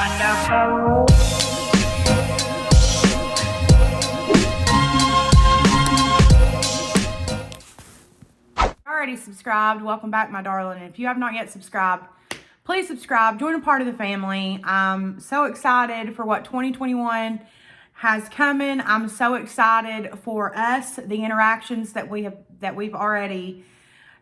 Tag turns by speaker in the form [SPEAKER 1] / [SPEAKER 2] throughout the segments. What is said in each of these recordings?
[SPEAKER 1] Already subscribed, welcome back, my darling. If you have not yet subscribed, please subscribe, join a part of the family. I'm so excited for what 2021 has coming. I'm so excited for us, the interactions that we've already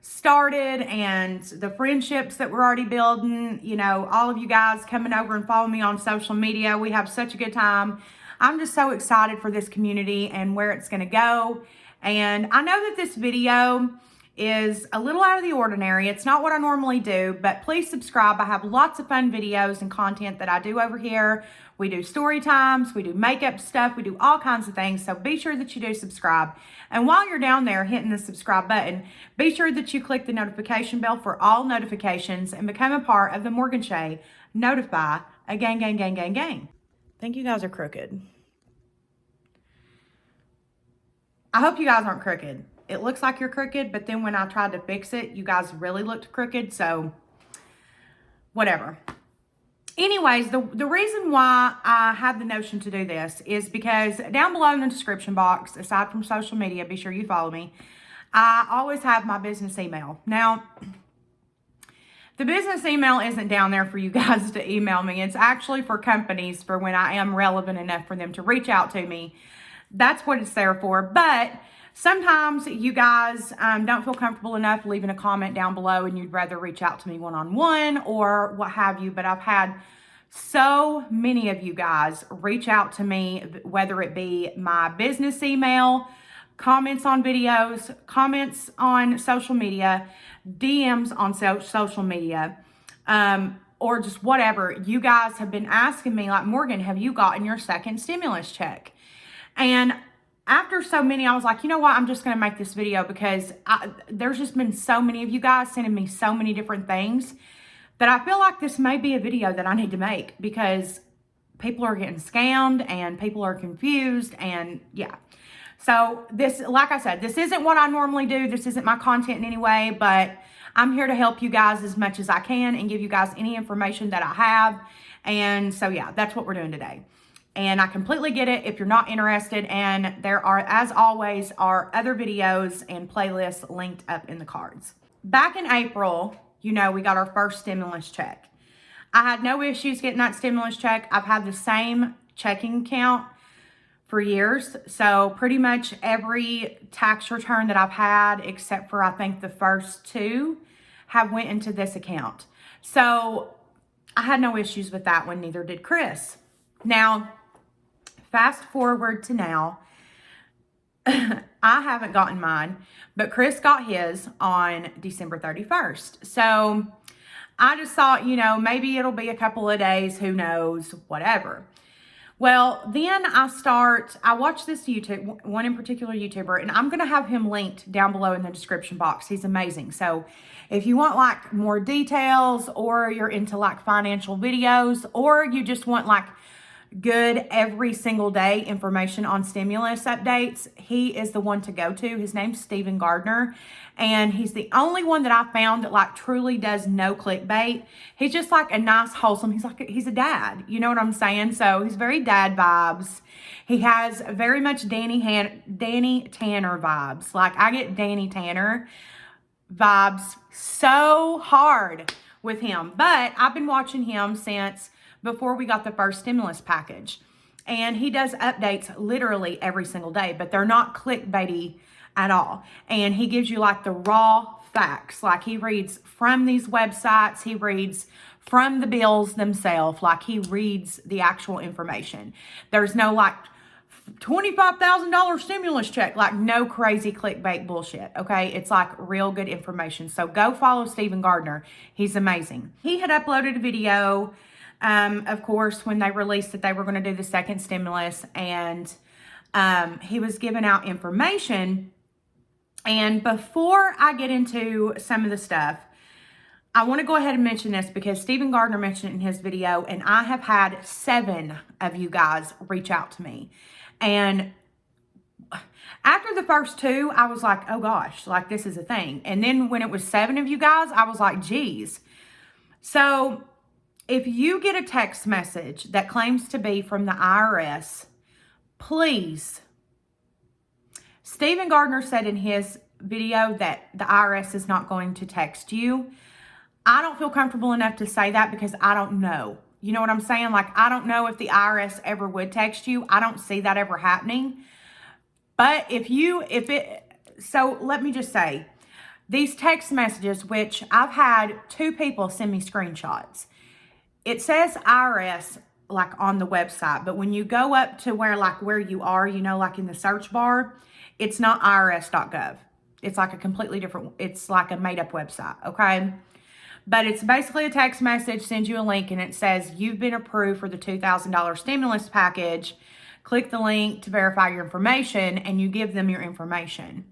[SPEAKER 1] started, and the friendships that we're already building. You know, all of you guys coming over and following me on social media. We have such a good time. I'm just so excited for this community and where it's going to go. And I know that this video is a little out of the ordinary. It's not what I normally do, but please subscribe. I have lots of fun videos and content that I do over here. We do story times, we do makeup stuff, we do all kinds of things. So be sure that you do subscribe. And while you're down there hitting the subscribe button, be sure that you click the notification bell for all notifications and become a part of the Morgan Shay Notify a gang. I think you guys are crooked. I hope you guys aren't crooked. It looks like you're crooked, but then when I tried to fix it, you guys really looked crooked, so whatever. Anyways, the reason why I had the notion to do this is because down below in the description box, aside from social media, be sure you follow me, I always have my business email. Now, the business email isn't down there for you guys to email me. It's actually for companies, for when I am relevant enough for them to reach out to me. That's what it's there for. But sometimes you guys don't feel comfortable enough leaving a comment down below and you'd rather reach out to me one-on-one or what have you. But I've had so many of you guys reach out to me, whether it be my business email, comments on videos, comments on social media, DMs on social media, or just whatever. You guys have been asking me, like, Morgan, have you gotten your second stimulus check? And after so many, I was like, you know what? I'm just going to make this video because there's just been so many of you guys sending me so many different things that I feel like this may be a video that I need to make because people are getting scammed and people are confused, and yeah. So this, like I said, this isn't what I normally do. This isn't my content in any way, but I'm here to help you guys as much as I can and give you guys any information that I have. And so yeah, that's what we're doing today. And I completely get it if you're not interested. And there are, as always, are other videos and playlists linked up in the cards. Back in April, you know, we got our first stimulus check. I had no issues getting that stimulus check. I've had the same checking account for years. So pretty much every tax return that I've had, except for I think the first two, have went into this account. So I had no issues with that one, neither did Chris. Now, fast forward to now, I haven't gotten mine, but Chris got his on December 31st. So I just thought, you know, maybe it'll be a couple of days, who knows, whatever. Well, then I watch this YouTube, one in particular YouTuber, and I'm going to have him linked down below in the description box. He's amazing. So if you want like more details, or you're into like financial videos, or you just want like good every single day information on stimulus updates, he is the one to go to. His name's Stephen Gardner, and he's the only one that I found that like truly does no clickbait. He's just like a nice, wholesome, he's a dad, you know what I'm saying? So he's very dad vibes. He has very much Danny Tanner vibes. Like, I get Danny Tanner vibes so hard with him. But I've been watching him since before we got the first stimulus package. And he does updates literally every single day, but they're not clickbaity at all. And he gives you like the raw facts. Like, he reads from these websites, he reads from the bills themselves, like he reads the actual information. There's no like $25,000 stimulus check, like no crazy clickbait bullshit, okay? It's like real good information. So go follow Stephen Gardner. He's amazing. He had uploaded a video, of course, when they released that they were going to do the second stimulus, and he was giving out information. And before I get into some of the stuff, I want to go ahead and mention this because Stephen Gardner mentioned it in his video, and I have had 7 of you guys reach out to me. And after the first 2, I was like, oh gosh, like this is a thing. And then when it was 7 of you guys, I was like, geez. So if you get a text message that claims to be from the IRS, please, Stephen Gardner said in his video that the IRS is not going to text you. I don't feel comfortable enough to say that because I don't know. You know what I'm saying? Like, I don't know if the IRS ever would text you. I don't see that ever happening. But so let me just say, these text messages, which I've had 2 people send me screenshots. It says IRS like on the website, but when you go up to where you are, you know, like in the search bar, it's not irs.gov. It's like a completely different, it's like a made up website, okay? But it's basically a text message, sends you a link, and it says, you've been approved for the $2,000 stimulus package. Click the link to verify your information, and you give them your information.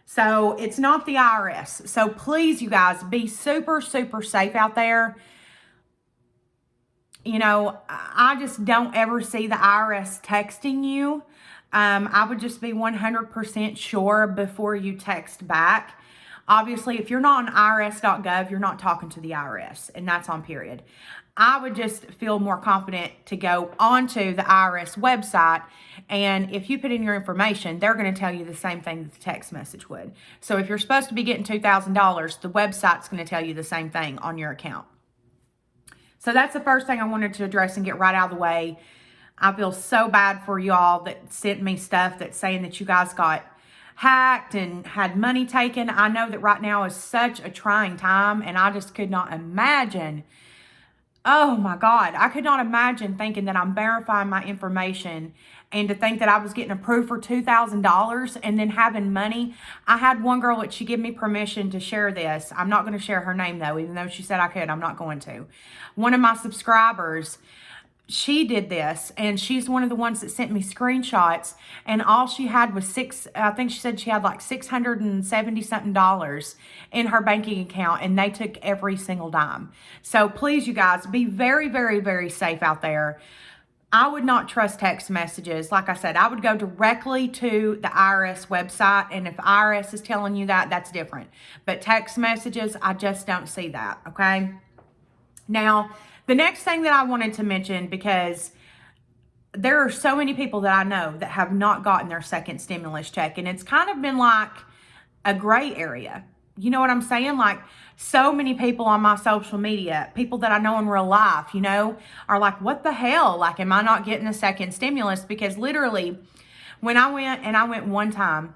[SPEAKER 1] So it's not the IRS. So please, you guys, be super, super safe out there. You know, I just don't ever see the IRS texting you. I would just be 100% sure before you text back. Obviously, if you're not on irs.gov, you're not talking to the IRS, and that's on period. I would just feel more confident to go onto the IRS website, and if you put in your information, they're going to tell you the same thing that the text message would. So if you're supposed to be getting $2,000, the website's going to tell you the same thing on your account. So that's the first thing I wanted to address and get right out of the way. I feel so bad for y'all that sent me stuff that's saying that you guys got hacked and had money taken. I know that right now is such a trying time, and I just could not imagine. Oh my God, I could not imagine thinking that I'm verifying my information and to think that I was getting approved for $2,000 and then having money. I had one girl that she gave me permission to share this. I'm not going to share her name though, even though she said I could, I'm not going to. One of my subscribers, she did this, and she's one of the ones that sent me screenshots, and all she had was I think she said she had like $670 something in her banking account, and they took every single dime. So please, you guys, be very, very, very safe out there. I would not trust text messages. Like I said, I would go directly to the IRS website, and if IRS is telling you that, that's different. But text messages, I just don't see that, okay? Now, the next thing that I wanted to mention, because there are so many people that I know that have not gotten their second stimulus check, and it's kind of been like a gray area. You know what I'm saying? Like, so many people on my social media, people that I know in real life, you know, are like, what the hell? Like, am I not getting a second stimulus? Because literally, when I went one time,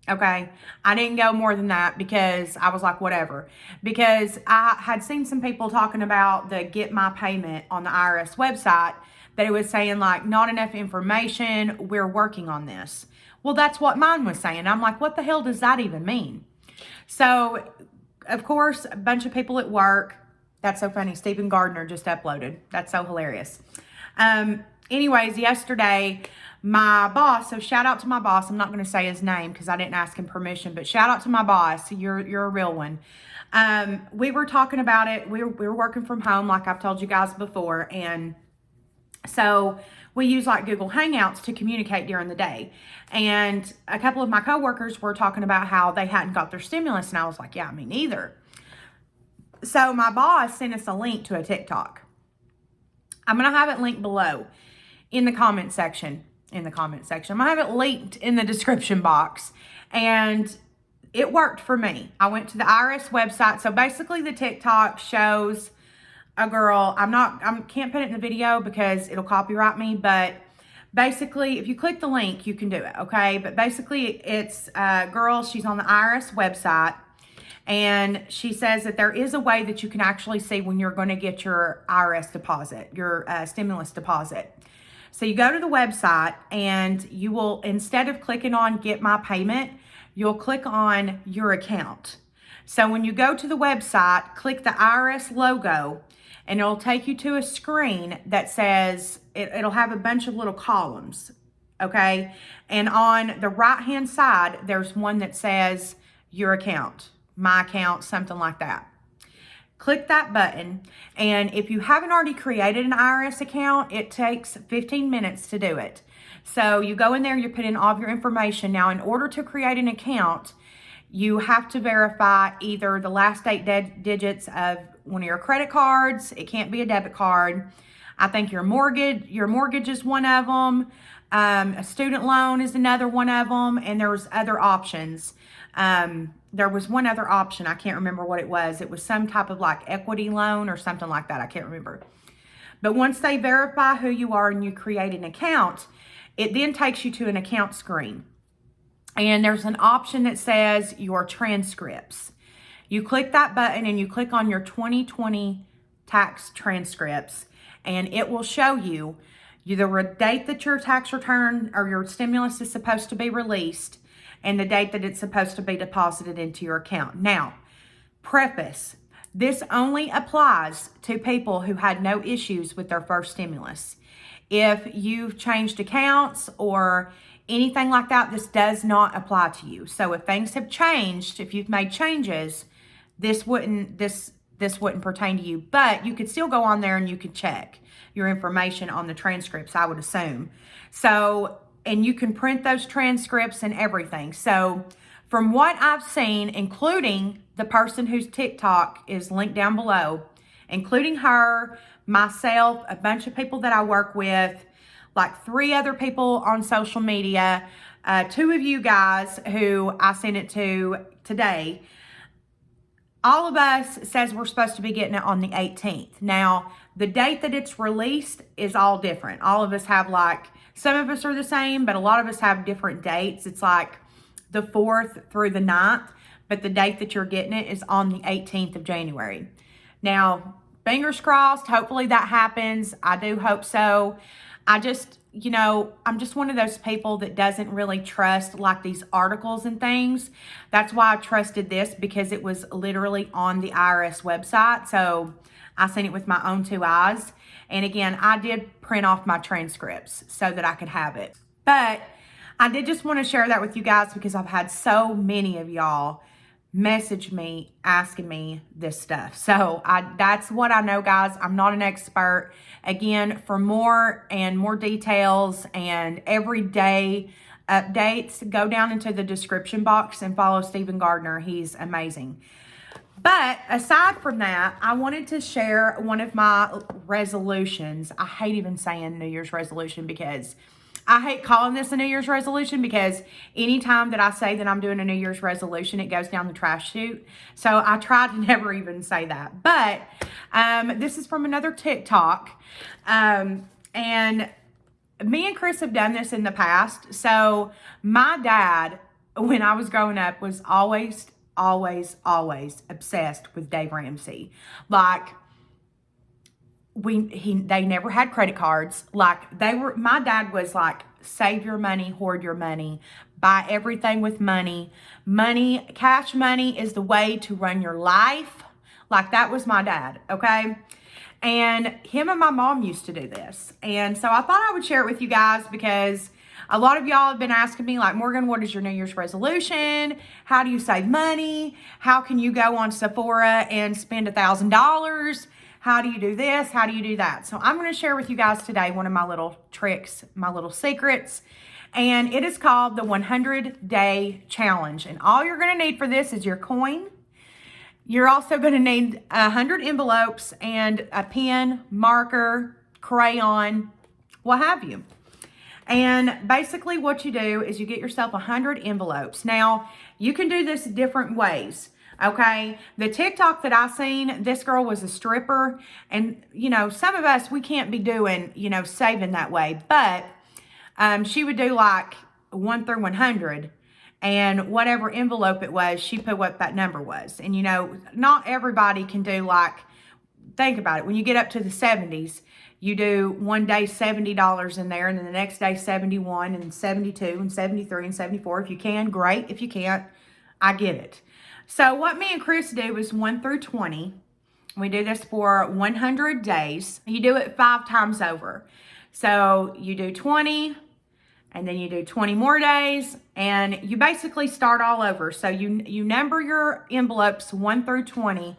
[SPEAKER 1] okay, I didn't go more than that because I was like, whatever. Because I had seen some people talking about the Get My Payment on the IRS website, that it was saying like, not enough information, we're working on this. Well, that's what mine was saying. I'm like, what the hell does that even mean? So, of course, a bunch of people at work, that's so funny, Stephen Gardner just uploaded. That's so hilarious. Anyways, yesterday, my boss, so shout out to my boss. I'm not going to say his name because I didn't ask him permission, but shout out to my boss. You're a real one. We were talking about it. We were working from home, like I've told you guys before. And so we use like Google Hangouts to communicate during the day. And a couple of my coworkers were talking about how they hadn't got their stimulus. And I was like, yeah, me neither. So my boss sent us a link to a TikTok. I'm going to have it linked below in the comment section. I'm going to have it linked in the description box. And it worked for me. I went to the IRS website. So basically the TikTok shows a girl. I can't put it in the video because it'll copyright me, but basically if you click the link, you can do it. Okay. But basically it's a girl. She's on the IRS website, and she says that there is a way that you can actually see when you're going to get your IRS deposit, your stimulus deposit. So you go to the website, and you will, instead of clicking on Get My Payment, you'll click on Your Account. So when you go to the website, click the IRS logo, and it'll take you to a screen that says, it'll have a bunch of little columns, okay? And on the right-hand side, there's one that says Your Account, My Account, something like that. Click that button, and if you haven't already created an IRS account, it takes 15 minutes to do it. So you go in there, you put in all of your information. Now, in order to create an account, you have to verify either the last 8 digits of one of your credit cards. It can't be a debit card. I think your mortgage is one of them. A student loan is another one of them. And there's other options. There was one other option. I can't remember what it was. It was some type of like equity loan or something like that. I can't remember. But once they verify who you are and you create an account, it then takes you to an account screen. And there's an option that says your transcripts. You click that button and you click on your 2020 tax transcripts, and it will show you the date that your tax return or your stimulus is supposed to be released and the date that it's supposed to be deposited into your account. Now, preface, this only applies to people who had no issues with their first stimulus. If you've changed accounts or anything like that, this does not apply to you. So if things have changed, if you've made changes, this wouldn't pertain to you. But you could still go on there and you could check your information on the transcripts, I would assume. So, and you can print those transcripts and everything. So from what I've seen, including the person whose TikTok is linked down below, including her, myself, a bunch of people that I work with, like 3 other people on social media, 2 of you guys who I sent it to today, all of us says we're supposed to be getting it on the 18th. Now, the date that it's released is all different. All of us have like, some of us are the same, but a lot of us have different dates. It's like the 4th through the 9th, but the date that you're getting it is on the 18th of January. Now, fingers crossed, hopefully that happens. I do hope so. I'm just one of those people that doesn't really trust like these articles and things. That's why I trusted this, because it was literally on the IRS website. So I seen it with my own 2 eyes. And again, I did print off my transcripts so that I could have it. But I did just want to share that with you guys because I've had so many of y'all message me asking me this stuff. So that's what I know, guys. I'm not an expert. Again, for more and more details and everyday updates, go down into the description box and follow Stephen Gardner. He's amazing. But aside from that, I wanted to share one of my resolutions. I hate even saying New Year's resolution because I hate calling this a New Year's resolution, because anytime that I say that I'm doing a New Year's resolution, it goes down the trash chute. So I try to never even say that. But this is from another TikTok. And me and Chris have done this in the past. So my dad, when I was growing up, was always obsessed with Dave Ramsey. Like, they never had credit cards. Like, my dad was like, save your money, hoard your money, buy everything with money. Cash money is the way to run your life. Like, that was my dad, okay? And him and my mom used to do this. And so I thought I would share it with you guys, because a lot of y'all have been asking me, like, Morgan, what is your New Year's resolution? How do you save money? How can you go on Sephora and spend $1,000? How do you do this? How do you do that? So I'm going to share with you guys today one of my little tricks, my little secrets. And it is called the 100-day challenge. And all you're going to need for this is your coin. You're also going to need 100 envelopes and a pen, marker, crayon, what have you. And basically what you do is you get yourself 100 envelopes. Now, you can do this different ways. Okay, the TikTok that I seen, this girl was a stripper, and some of us, we can't be doing saving that way, but she would do like 1 through 100, and whatever envelope it was, she put what that number was. And not everybody can do, like, think about it, when you get up to the 70s, you do one day $70 in there, and then the next day 71 and 72 and 73 and 74. If you can, great. If you can't, I get it. So what me and Chris do is 1 through 20. We do this for 100 days. You do it 5 times over. So you do 20, and then you do 20 more days, and you basically start all over. So you number your envelopes 1 through 20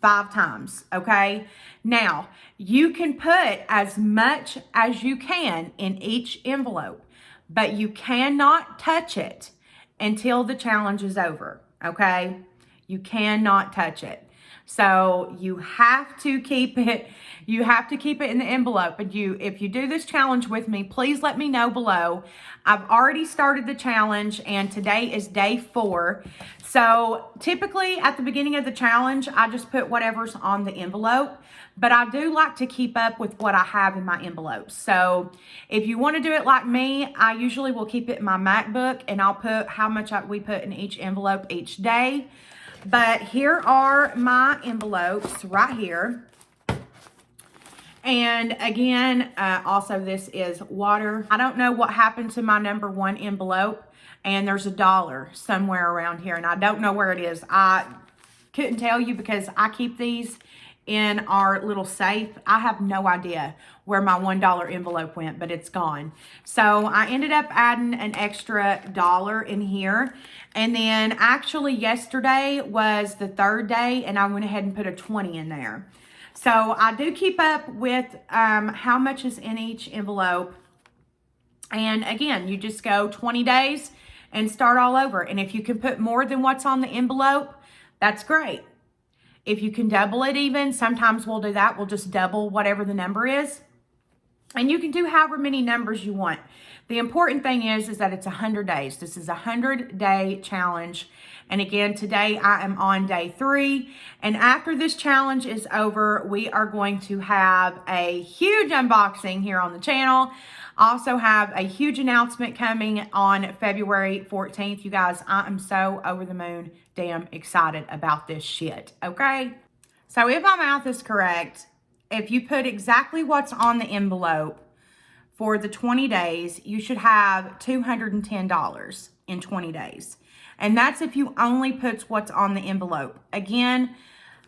[SPEAKER 1] 5 times, okay? Now, you can put as much as you can in each envelope, but you cannot touch it until the challenge is over. okay? You cannot touch it. So you have to keep it, you have to keep it in the envelope. But if you do this challenge with me, please let me know below. I've already started the challenge and today is day 4. So typically at the beginning of the challenge, I just put whatever's on the envelope, but I do like to keep up with what I have in my envelopes. So if you want to do it like me, I usually will keep it in my MacBook and I'll put how much we put in each envelope each day. But here are my envelopes right here. And again, also this is water. I don't know what happened to my number 1 envelope. And there's $1 somewhere around here. And I don't know where it is. I couldn't tell you because I keep these in our little safe. I have no idea where my $1 envelope went, but it's gone. So I ended up adding an extra $1 in here. And then actually yesterday was the 3rd day and I went ahead and put a 20 in there. So I do keep up with how much is in each envelope. And again, you just go 20 days and start all over. And if you can put more than what's on the envelope, that's great. If you can double it even, sometimes we'll do that. We'll just double whatever the number is. And you can do however many numbers you want. The important thing is that it's 100 days. This is a 100-day challenge. And again, today I am on day 3. And after this challenge is over, we are going to have a huge unboxing here on the channel. Also have a huge announcement coming on February 14th. You guys, I am so over the moon damn excited about this shit, okay? So if my math is correct, if you put exactly what's on the envelope for the 20 days, you should have $210 in 20 days. And that's if you only put what's on the envelope. Again,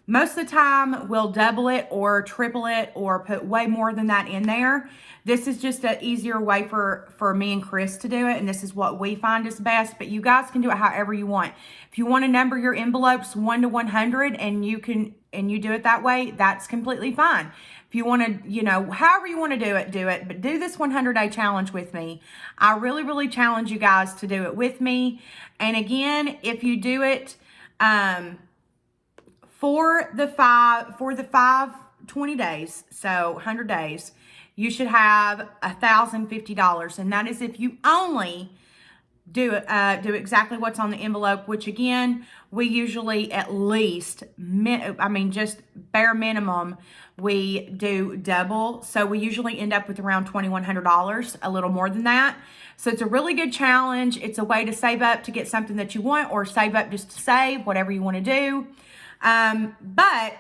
[SPEAKER 1] most of the time we'll double it or triple it or put way more than that in there. This is just an easier way for me and Chris to do it. And this is what we find is best, but you guys can do it however you want. If you want to number your envelopes 1 to 100 and you do it that way, that's completely fine. If you want to, you know, however you want to do it, but do this 100-day challenge with me. I really, really challenge you guys to do it with me. And again, if you do it, for the 20 days, so 100 days, you should have $1,050. And that is if you only do exactly what's on the envelope, which again, we usually at least, just bare minimum, we do double. So we usually end up with around $2,100, a little more than that. So it's a really good challenge. It's a way to save up to get something that you want or save up just to save, whatever you want to do. But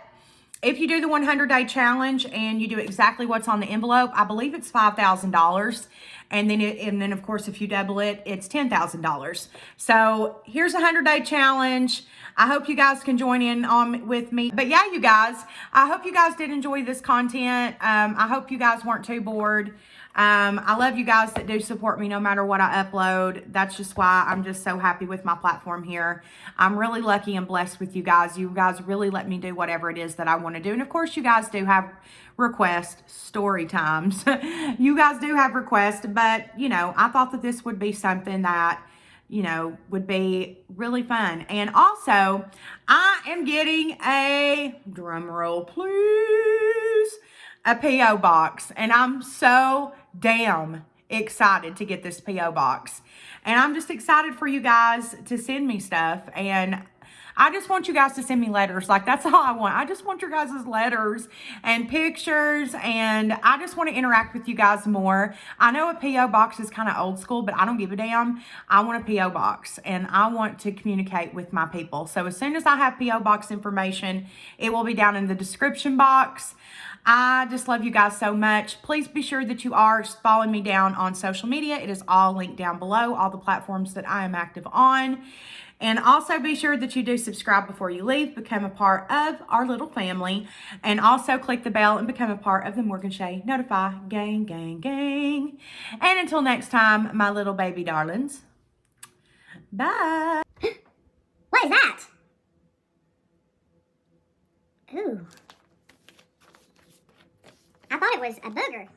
[SPEAKER 1] if you do the 100-day challenge and you do exactly what's on the envelope, I believe it's $5,000. And then of course, if you double it, it's $10,000. So here's a 100-day challenge. I hope you guys can join in on with me. But yeah, you guys, I hope you guys did enjoy this content. I hope you guys weren't too bored. I love you guys that do support me no matter what I upload. That's just why I'm just so happy with my platform here. I'm really lucky and blessed with you guys. You guys really let me do whatever it is that I want to do. And of course, you guys do have requests, story times. You guys do have requests, but you know, I thought that this would be something that, you know, would be really fun. And also, I am getting a, drum roll please, a P.O. box. And I'm so damn excited to get this P.O. box. And I'm just excited for you guys to send me stuff. And I just want you guys to send me letters. Like, that's all I want. I just want your guys' letters and pictures. And I just want to interact with you guys more. I know a P.O. box is kind of old school, but I don't give a damn. I want a P.O. box. And I want to communicate with my people. So as soon as I have P.O. box information, it will be down in the description box. I just love you guys so much. Please be sure that you are following me down on social media. It is all linked down below, all the platforms that I am active on. And also be sure that you do subscribe before you leave, become a part of our little family, and also click the bell and become a part of the Morgan Shay Notify gang, gang, gang. And until next time, my little baby darlings, bye.
[SPEAKER 2] What is that? Ooh. I thought it was a booger.